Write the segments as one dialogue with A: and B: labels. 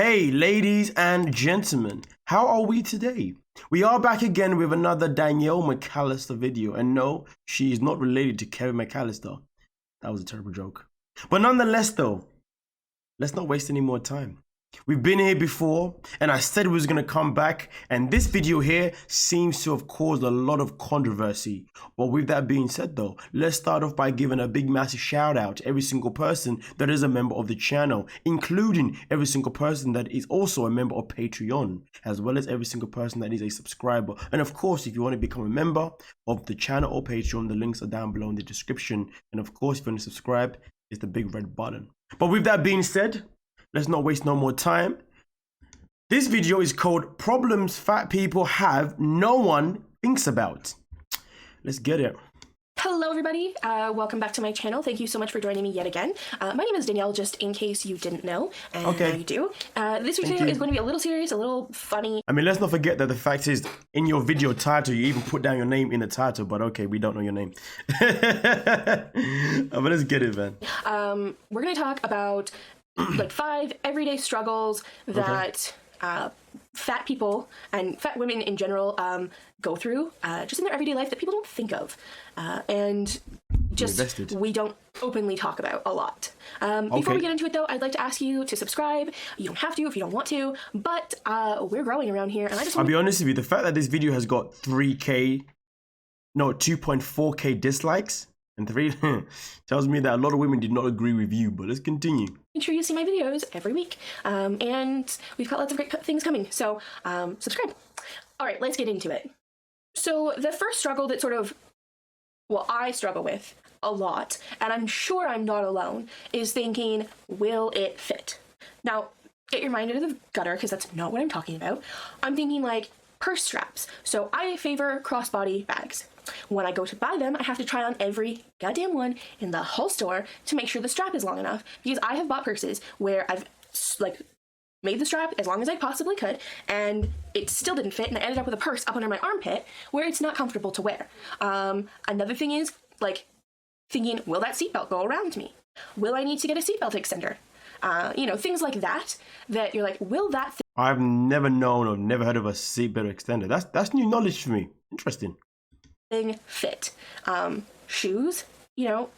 A: Hey, ladies and gentlemen, how are we today? We are back again with another Danielle McAllister video, and no, she is not related to Kevin McAllister. That was a terrible joke. But nonetheless though, let's not waste any more time. We've been here before, and I said we was going to come back, and this video here seems to have caused a lot of controversy. But with that being said though, let's start off by giving a big massive shout out to every single person that is a member of the channel, including every single person that is also a member of Patreon, as well as every single person that is a subscriber. And of course, if you want to become a member of the channel or Patreon, the links are down below in the description. And of course, if you want to subscribe, it's the big red button. But with that being said, let's not waste no more time. This video is called Problems Fat People Have No One Thinks About. Let's get it.
B: Hello everybody, welcome back to my channel. Thank you so much for joining me yet again. My name is Danielle, just in case you didn't know, and now you do. This video is going to be a little serious, a little funny.
A: I mean, let's not forget that the fact is, in your video title, you even put down your name in the title, but okay, we don't know your name. But let's get it, man.
B: We're going to talk about like 5 everyday struggles that fat people and fat women in general go through just in their everyday life that people don't think of and just we don't openly talk about a lot. Before we get into it though, I'd like to ask you to subscribe. You don't have to if you don't want to, but we're growing around here, and I just
A: I'll be honest with you, the fact that this video has got 2.4k dislikes and 3 tells me that a lot of women did not agree with you. But let's continue.
B: Make sure you see my videos every week, and we've got lots of great things coming, so subscribe. All right, let's get into it. So the first struggle that I struggle with a lot, and I'm sure I'm not alone, is thinking, will it fit? Now, get your mind into the gutter, because that's not what I'm talking about. I'm thinking like purse straps. So I favor crossbody bags. When I go to buy them, I have to try on every goddamn one in the whole store to make sure the strap is long enough, because I have bought purses where I've like made the strap as long as I possibly could and it still didn't fit, and I ended up with a purse up under my armpit where it's not comfortable to wear. Another thing is like thinking, will that seatbelt go around me? Will I need to get a seatbelt extender? You know, things like that you're like, will that fit?
A: I've never known or never heard of a seatbelt extender. That's new knowledge for me. Interesting.
B: Fit. Shoes, you know,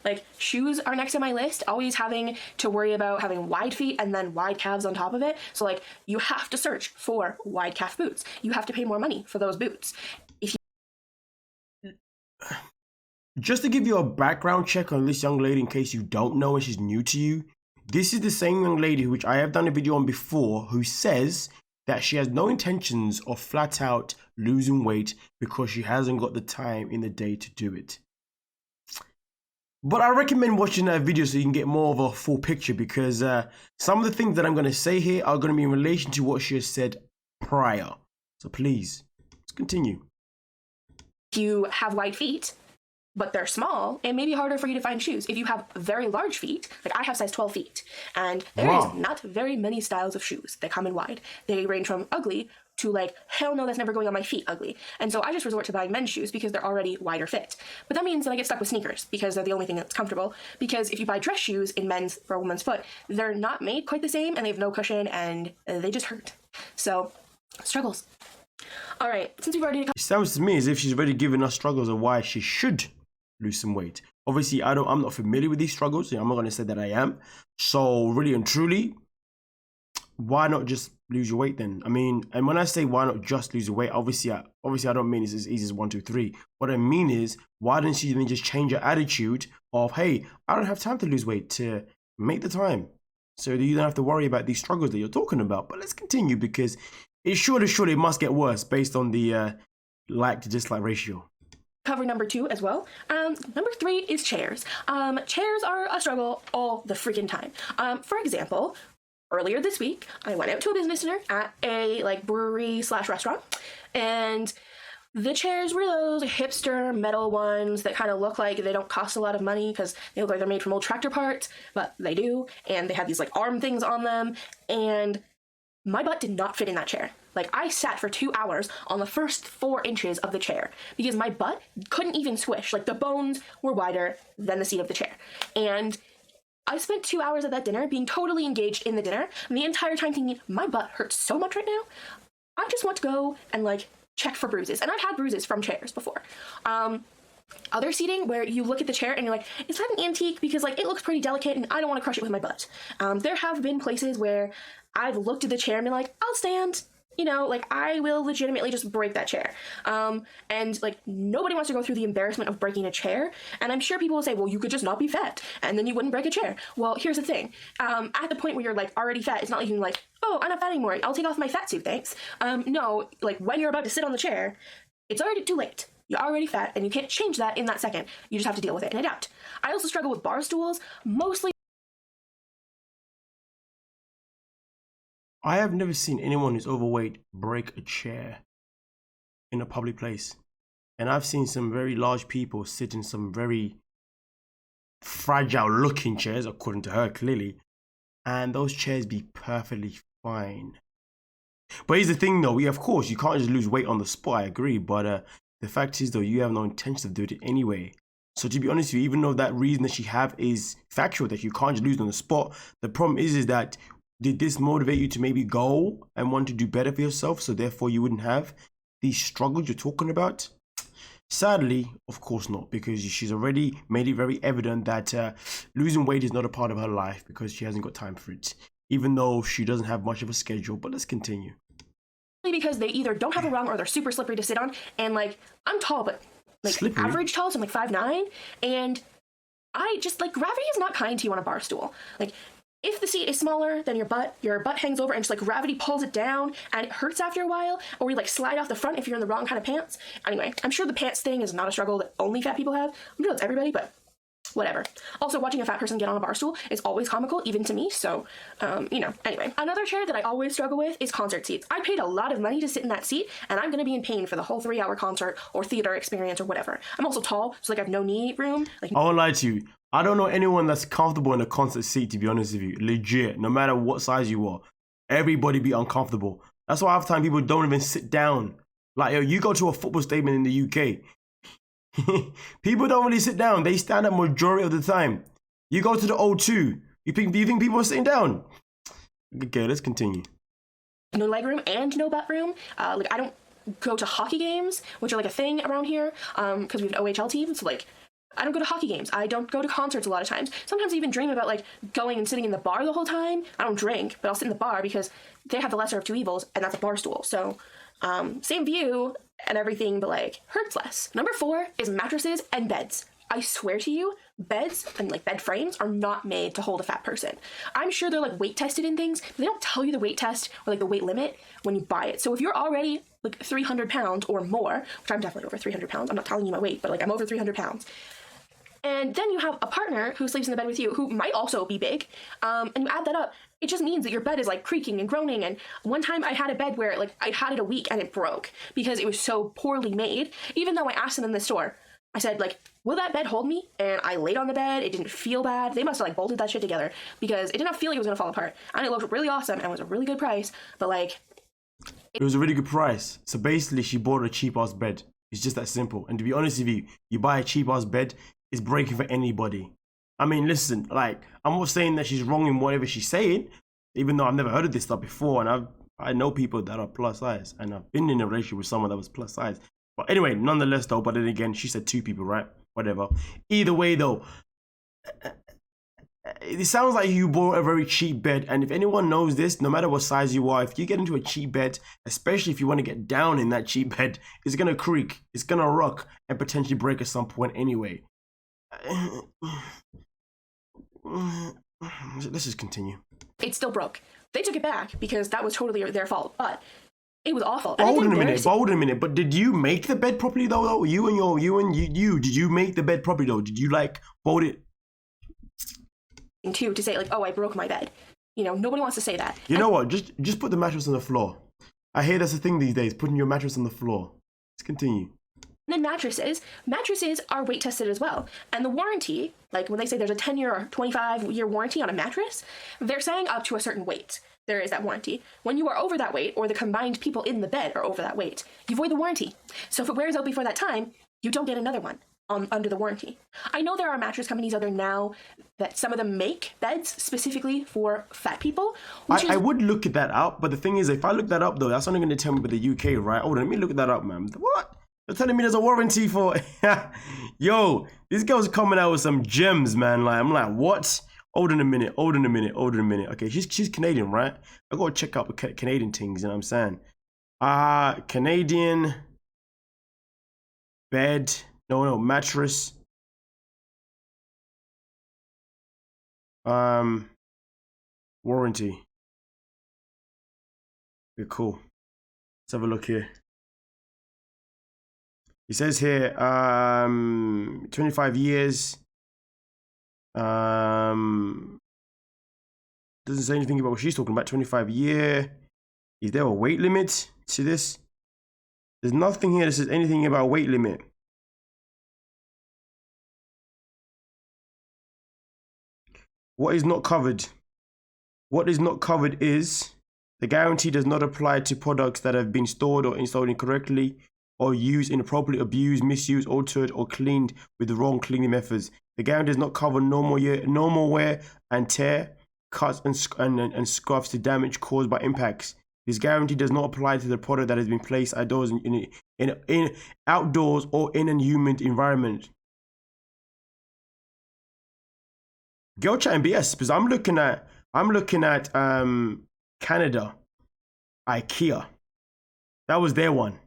B: like shoes are next on my list, always having to worry about having wide feet and then wide calves on top of it. So like you have to search for wide calf boots. You have to pay more money for those boots.
A: Just to give you a background check on this young lady in case you don't know and she's new to you, this is the same young lady which I have done a video on before, who says that she has no intentions of flat out losing weight because she hasn't got the time in the day to do it. But I recommend watching that video so you can get more of a full picture, because some of the things that I'm going to say here are going to be in relation to what she has said prior. So please, let's continue.
B: If you have wide feet, but they're small, it may be harder for you to find shoes. If you have very large feet, like I have size 12 feet, and there is not very many styles of shoes that come in wide. They range from ugly to like, hell no, that's never going on my feet ugly. And so I just resort to buying men's shoes because they're already wider fit. But that means that I get stuck with sneakers because they're the only thing that's comfortable. Because if you buy dress shoes in men's for a woman's foot, they're not made quite the same, and they have no cushion, and they just hurt. So, struggles. All right, since we've already...
A: It sounds to me as if she's already given us struggles of why she should lose some weight. Obviously, I'm not familiar with these struggles. I'm not going to say that I am. So really and truly, why not just lose your weight then? I mean, and when I say why not just lose your weight, obviously I don't mean it's as easy as 1, 2, 3. What I mean is, why didn't she then just change her attitude of, hey, I don't have time to lose weight, to make the time so that you don't have to worry about these struggles that you're talking about. But let's continue, because it surely must get worse based on the like to dislike ratio.
B: Cover number 2 as well. Number 3 is chairs. Chairs are a struggle all the freaking time. For example, earlier this week, I went out to a business dinner at a like brewery / restaurant, and the chairs were those hipster metal ones that kind of look like they don't cost a lot of money because they look like they're made from old tractor parts, but they do, and they have these like arm things on them, and my butt did not fit in that chair. Like, I sat for 2 hours on the first 4 inches of the chair because my butt couldn't even squish. Like, the bones were wider than the seat of the chair. And I spent 2 hours at that dinner being totally engaged in the dinner, and the entire time thinking, my butt hurts so much right now. I just want to go and like check for bruises. And I've had bruises from chairs before. Other seating where you look at the chair and you're like, is that an antique? Because like it looks pretty delicate and I don't want to crush it with my butt. There have been places where I've looked at the chair and been like, I'll stand. You know, like I will legitimately just break that chair. And like nobody wants to go through the embarrassment of breaking a chair. And I'm sure people will say, well, you could just not be fat and then you wouldn't break a chair. Well, here's the thing. At the point where you're like already fat, it's not like you can like, oh, I'm not fat anymore. I'll take off my fat suit, thanks. No, like when you're about to sit on the chair, it's already too late. You're already fat and you can't change that in that second. You just have to deal with it and adapt. I also struggle with bar stools, mostly.
A: I have never seen anyone who's overweight break a chair in a public place. And I've seen some very large people sit in some very fragile looking chairs, according to her clearly, and those chairs be perfectly fine. But here's the thing though, of course, you can't just lose weight on the spot, I agree, but the fact is though, you have no intention of doing it anyway. So to be honest with you, even though that reason that you have is factual, that you can't just lose on the spot, the problem is that did this motivate you to maybe go and want to do better for yourself, so therefore you wouldn't have these struggles you're talking about? Sadly, of course not, because she's already made it very evident that losing weight is not a part of her life because she hasn't got time for it, even though she doesn't have much of a schedule. But let's continue.
B: Because they either don't have a rung or they're super slippery to sit on. And like, I'm tall, but like slippery. Average tall, so I'm like 5'9", and I just like, gravity is not kind to you on a bar stool. Like, if the seat is smaller than your butt hangs over and just like gravity pulls it down and it hurts after a while, or you like slide off the front if you're in the wrong kind of pants. Anyway, I'm sure the pants thing is not a struggle that only fat people have. I'm sure it's everybody, but whatever. Also, watching a fat person get on a bar stool is always comical, even to me, so, you know. Anyway, another chair that I always struggle with is concert seats. I paid a lot of money to sit in that seat, and I'm gonna be in pain for the whole 3-hour concert or theater experience or whatever. I'm also tall, so like I have no knee room. Like,
A: I won't lie to you. I don't know anyone that's comfortable in a concert seat, to be honest with you. Legit, no matter what size you are, everybody be uncomfortable. That's why half the time people don't even sit down. Like, yo, you go to a football stadium in the UK, people don't really sit down. They stand up majority of the time. You go to the O2. Do you think people are sitting down? Okay, let's continue.
B: No leg room and no butt room. Like I don't go to hockey games, which are like a thing around here, because we have an OHL team. So like, I don't go to hockey games. I don't go to concerts a lot of times. Sometimes I even dream about like going and sitting in the bar the whole time. I don't drink, but I'll sit in the bar because they have the lesser of two evils, and that's a bar stool. So, same view and everything, but like hurts less. Number 4 is mattresses and beds. I swear to you, beds and like bed frames are not made to hold a fat person. I'm sure they're like weight tested in things, but they don't tell you the weight test or like the weight limit when you buy it. So if you're already like 300 pounds or more, which I'm definitely over 300 pounds, I'm not telling you my weight, but like I'm over 300 pounds. And then you have a partner who sleeps in the bed with you who might also be big, and you add that up, it just means that your bed is like creaking and groaning. And one time I had a bed where like I had it a week and it broke because it was so poorly made. Even though I asked them in the store, I said like, will that bed hold me? And I laid on the bed, it didn't feel bad. They must have like bolted that shit together because it did not feel like it was gonna fall apart. And it looked really awesome and was a really good price, but like...
A: It was a really good price. So basically she bought a cheap ass bed. It's just that simple. And to be honest with you, you buy a cheap ass bed, it's breaking for anybody. I mean, listen, like, I'm not saying that she's wrong in whatever she's saying, even though I've never heard of this stuff before, and I know people that are plus size, and I've been in a relationship with someone that was plus size. But anyway, nonetheless though, but then again, she said 2 people, right? Whatever. Either way though, it sounds like you bought a very cheap bed, and if anyone knows this, no matter what size you are, if you get into a cheap bed, especially if you want to get down in that cheap bed, it's gonna creak, it's gonna rock, and potentially break at some point anyway. Let's just continue.
B: It still broke. They took it back because that was totally their fault, but it was awful.
A: Hold on a minute. But did you make the bed properly though? You did you make the bed properly though? Did you like fold it?
B: To say like, oh, I broke my bed. You know, nobody wants to say that.
A: You know what? Just put the mattress on the floor. I hear that's a thing these days, putting your mattress on the floor. Let's continue.
B: And then mattresses are weight tested as well. And the warranty, like when they say there's a 10-year or 25-year warranty on a mattress, they're saying up to a certain weight. There is that warranty. When you are over that weight, or the combined people in the bed are over that weight, you void the warranty. So if it wears out before that time, you don't get another one. under the warranty. I know there are mattress companies out there now that some of them make beds specifically for fat people.
A: I would look at that up, but the thing is, if I look that up though, that's only going to tell me about the UK, right? Oh, let me look that up, man. What? You're telling me there's a warranty for? Yo, this girl's coming out with some gems, man. Like, I'm like, what? Hold on a minute. Okay, she's Canadian, right? I gotta check out the Canadian things. You know what I'm saying? Canadian bed. No, mattress. Warranty. Okay, cool. Let's have a look here. It says here, 25 years. Doesn't say anything about what she's talking about. 25 year. Is there a weight limit to this? There's nothing here that says anything about weight limit. What is not covered? What is not covered is the guarantee does not apply to products that have been stored or installed incorrectly or used inappropriately, abused, misused, altered, or cleaned with the wrong cleaning methods. The guarantee does not cover normal wear and tear, cuts and scuffs to damage caused by impacts. This guarantee does not apply to the product that has been placed outdoors in outdoors or in a humid environment. Girl chatting BS, because I'm looking at Canada, IKEA. That was their one.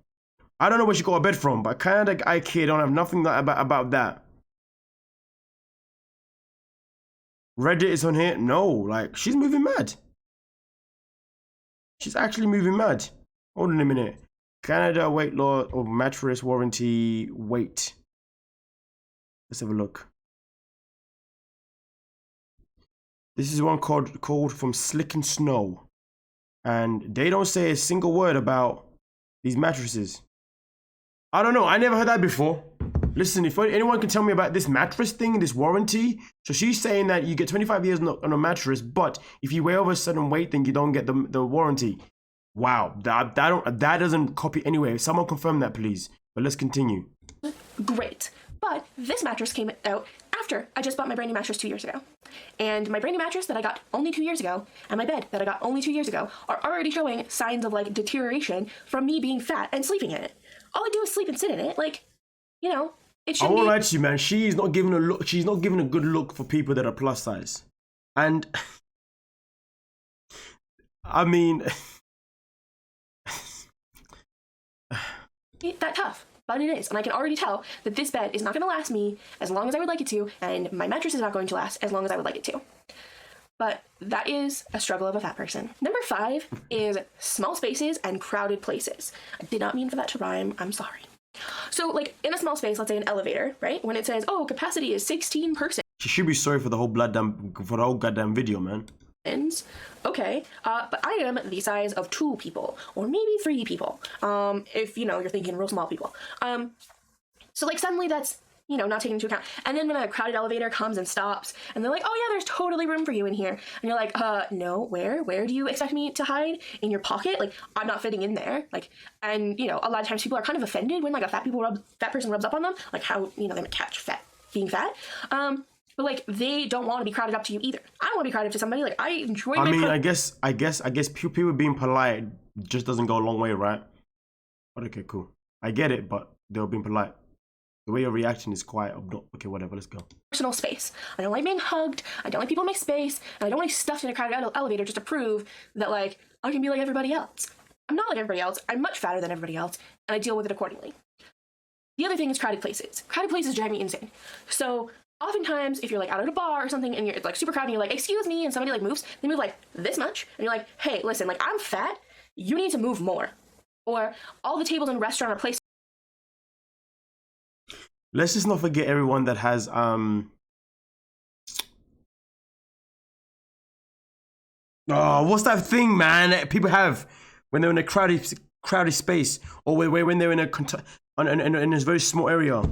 A: I don't know where she got a bed from, but Canada, IKEA don't have nothing about that. Reddit is on here. No, like she's moving mad. She's actually moving mad. Hold on a minute. Canada weight law or mattress warranty weight. Let's have a look. This is one called from Slick and Snow. And they don't say a single word about these mattresses. I don't know. I never heard that before. Listen, if anyone can tell me about this mattress thing, this warranty. So she's saying that you get 25 years on a mattress, but if you weigh over a certain weight, then you don't get the warranty. Wow, that doesn't copy anyway. Someone confirm that, please. But let's continue.
B: Great. But this mattress came out after I just bought my brand new mattress 2 years ago. And my brand new mattress that I got only 2 years ago and my bed that I got only 2 years ago are already showing signs of like deterioration from me being fat and sleeping in it. All I do is sleep and sit in it. Like, you know, it shouldn't be.
A: I won't lie to you, man. She's not giving a look. She's not giving a good look for people that are plus size. And I mean,
B: that tough. But it is, and I can already tell that this bed is not going to last me as long as I would like it to, and my mattress is not going to last as long as I would like it to. But that is a struggle of a fat person. Number 5 is small spaces and crowded places. I did not mean for that to rhyme. I'm sorry. So, like, in a small space, let's say an elevator, right? When it says, oh, capacity is 16 persons.
A: She should be sorry for the whole goddamn video, man.
B: Okay, but I am the size of 2 people, or maybe 3 people, if, you know, you're thinking real small people. So, like, suddenly that's, you know, not taken into account. And then when a crowded elevator comes and stops, and they're like, oh yeah, there's totally room for you in here. And you're like, no, where do you expect me to hide? In your pocket? Like, I'm not fitting in there. Like, and, you know, a lot of times people are kind of offended when, like, a fat person rubs up on them, like how, you know, they might catch being fat. But, like, they don't want to be crowded up to you either. I don't want to be crowded to somebody. Like, I enjoy my...
A: I guess people being polite just doesn't go a long way, right? But okay, cool. I get it, but they're being polite. The way you're reacting is quite okay, whatever, let's go.
B: Personal space. I don't like being hugged. I don't like people in my space. And I don't want to be stuffed in a crowded elevator just to prove that, like, I can be like everybody else. I'm not like everybody else. I'm much fatter than everybody else, and I deal with it accordingly. The other thing is crowded places. Crowded places drive me insane. So... oftentimes, if you're like out at a bar or something and it's like super crowded and you're like, excuse me, and somebody like moves, they move like this much, and you're like, hey, listen, like I'm fat, you need to move more. Or all the tables in a restaurant are placed.
A: Let's just not forget everyone that has what's that thing, man, that people have when they're in a crowded space, or when they're in in a very small area.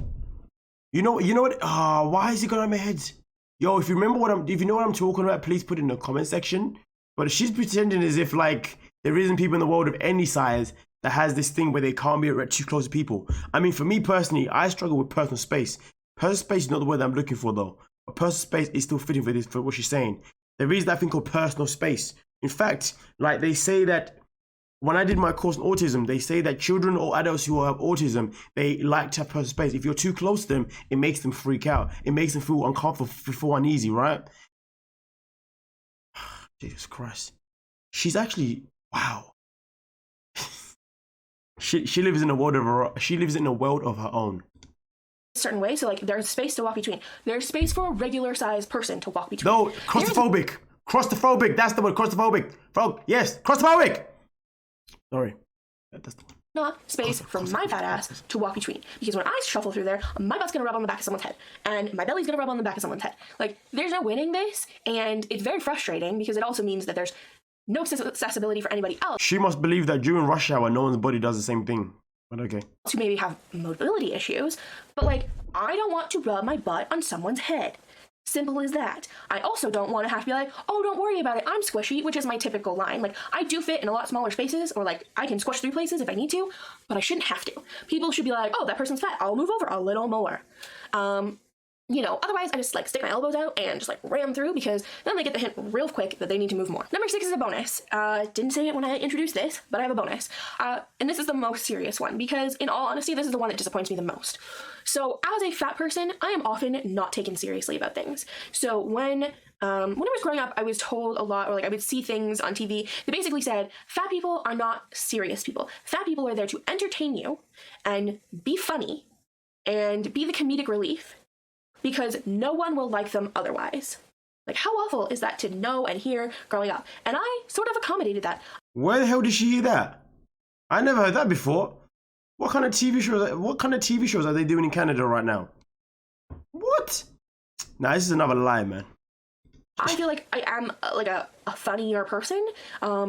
A: You know what? Why is it going on my head? Yo, if you know what I'm talking about, please put it in the comment section. But she's pretending as if like there isn't people in the world of any size that has this thing where they can't be too close to people. I mean, for me personally, I struggle with personal space. Personal space is not the word that I'm looking for though. But personal space is still fitting for this, for what she's saying. There is that thing called personal space. In fact, like they say that when I did my course on autism, they say that children or adults who have autism, they like to have personal space. If you're too close to them, it makes them freak out. It makes them feel uncomfortable, feel uneasy, right? Jesus Christ. She's actually, wow. She lives in a world of her own.
B: Certain way, so like there's space to walk between. There's space for a regular sized person to walk between.
A: No, claustrophobic. Claustrophobic. That's the word. Claustrophobic. Yes, claustrophobic. Sorry. That's the
B: Not space for my fat ass to walk between. Because when I shuffle through there, my butt's gonna rub on the back of someone's head. And my belly's gonna rub on the back of someone's head. Like, there's no winning this, and it's very frustrating because it also means that there's no accessibility for anybody else.
A: She must believe that during rush hour, no one's body does the same thing. But okay.
B: Who maybe have mobility issues, but like, I don't want to rub my butt on someone's head. Simple as that. I also don't want to have to be like, oh, don't worry about it, I'm squishy, which is my typical line. Like, I do fit in a lot smaller spaces, or like, I can squish through places if I need to, but I shouldn't have to. People should be like, oh, that person's fat, I'll move over a little more. You know, otherwise I just like stick my elbows out and just like ram through, because then they get the hint real quick that they need to move more. Number 6 is a bonus. Didn't say it when I introduced this, but I have a bonus. And this is the most serious one, because in all honesty, this is the one that disappoints me the most. So as a fat person, I am often not taken seriously about things. So when I was growing up, I was told a lot, or like I would see things on TV that basically said, fat people are not serious people. Fat people are there to entertain you and be funny and be the comedic relief, because no one will like them otherwise. Like, how awful is that to know and hear growing up? And I sort of accommodated that.
A: Where the hell did she hear that? I never heard that before. What kind of TV shows are they doing in Canada right now? What? Nah, this is another lie, man.
B: I feel like I am like a funnier person,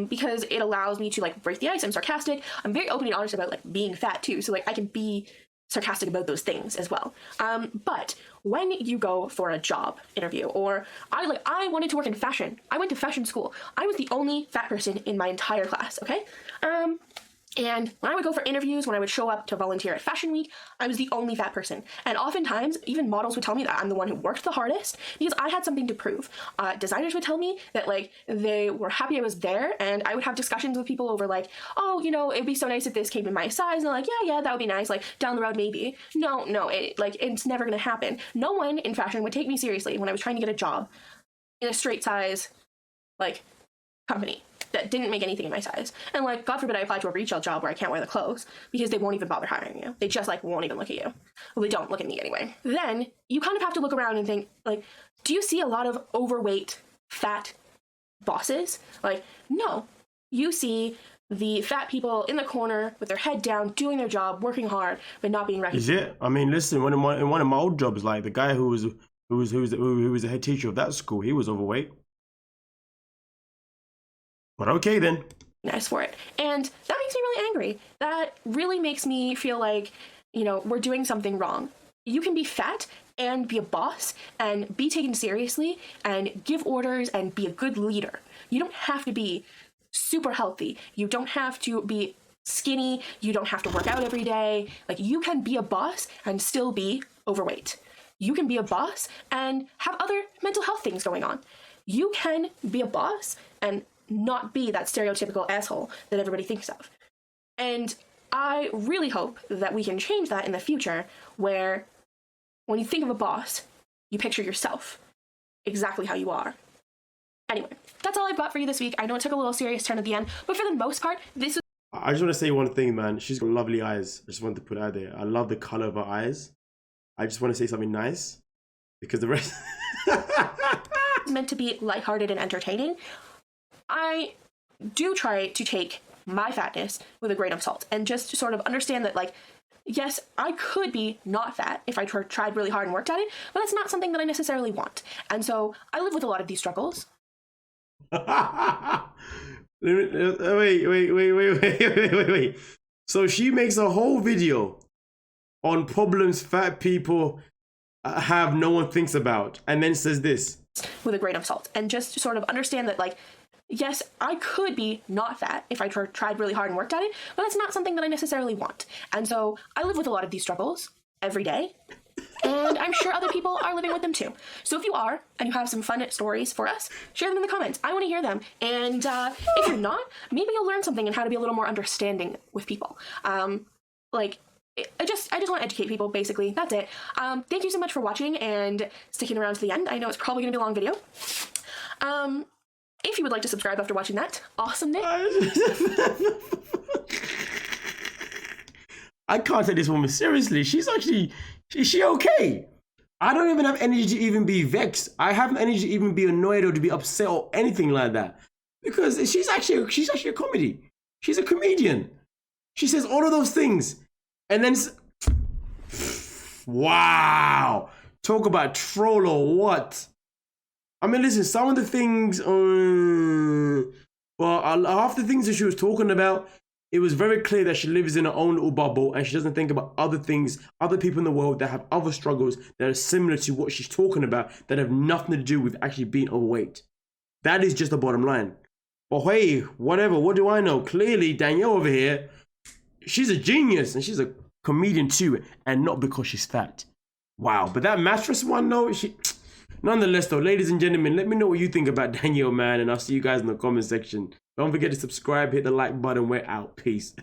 B: because it allows me to like break the ice. I'm sarcastic. I'm very open and honest about like being fat too. So like I can be sarcastic about those things as well. But when you go for a job interview, or I wanted to work in fashion. I went to fashion school. I was the only fat person in my entire class, okay? And when I would go for interviews, when I would show up to volunteer at Fashion Week, I was the only fat person. And oftentimes, even models would tell me that I'm the one who worked the hardest, because I had something to prove. Designers would tell me that, like, they were happy I was there, and I would have discussions with people over, like, oh, you know, it'd be so nice if this came in my size, and they're like, yeah, that would be nice, like, down the road, maybe. No, it's never gonna happen. No one in fashion would take me seriously when I was trying to get a job in a straight size, like, company that didn't make anything in my size. And like, God forbid I apply to a retail job where I can't wear the clothes, because they won't even bother hiring you. They just like won't even look at you. Well, they don't look at me anyway. Then you kind of have to look around and think, like, do you see a lot of overweight, fat bosses? Like, no. You see the fat people in the corner with their head down, doing their job, working hard, but not being recognized.
A: Is it? I mean, listen, in one of my old jobs, like the guy who was the head teacher of that school, he was overweight. But okay then.
B: Nice for it. And that makes me really angry. That really makes me feel like, you know, we're doing something wrong. You can be fat and be a boss and be taken seriously and give orders and be a good leader. You don't have to be super healthy. You don't have to be skinny. You don't have to work out every day. Like, you can be a boss and still be overweight. You can be a boss and have other mental health things going on. You can be a boss and not be that stereotypical asshole that everybody thinks of. And I really hope that we can change that in the future, where when you think of a boss, you picture yourself exactly how you are. Anyway, that's all I've got for you this week. I know it took a little serious turn at the end, but for the most part, this was...
A: I just want to say one thing, man. She's got lovely eyes. I just want to put it out there. I love the color of her eyes. I just want to say something nice, because the rest...
B: meant to be lighthearted and entertaining. I do try to take my fatness with a grain of salt and just sort of understand that, like, yes, I could be not fat if I tried really hard and worked at it, but that's not something that I necessarily want. And so I live with a lot of these struggles.
A: Wait. So she makes a whole video on problems fat people have no one thinks about, and then says this.
B: With a grain of salt and just sort of understand that, like, yes, I could be not fat if I tried really hard and worked at it, but that's not something that I necessarily want. And so I live with a lot of these struggles every day. And I'm sure other people are living with them too. So if you are, and you have some fun stories for us, share them in the comments. I want to hear them. And if you're not, maybe you'll learn something and how to be a little more understanding with people. I just want to educate people, basically. That's it. Thank you so much for watching and sticking around to the end. I know it's probably going to be a long video. If you would like to subscribe after watching that, awesomeness.
A: I can't take this woman seriously. She's actually, is she okay? I don't even have energy to even be vexed. I haven't energy to even be annoyed or to be upset or anything like that. Because she's actually a comedy. She's a comedian. She says all of those things. And then, wow. Talk about troll or what? I mean, listen, some of the things, half the things that she was talking about, it was very clear that she lives in her own little bubble and she doesn't think about other things, other people in the world that have other struggles that are similar to what she's talking about that have nothing to do with actually being overweight. That is just the bottom line. But hey, whatever, what do I know? Clearly, Danielle over here, she's a genius and she's a comedian too, and not because she's fat. Wow, but that mattress one, though, nonetheless, though, ladies and gentlemen, let me know what you think about Danielle, man, and I'll see you guys in the comment section. Don't forget to subscribe, hit the like button. We're out. Peace.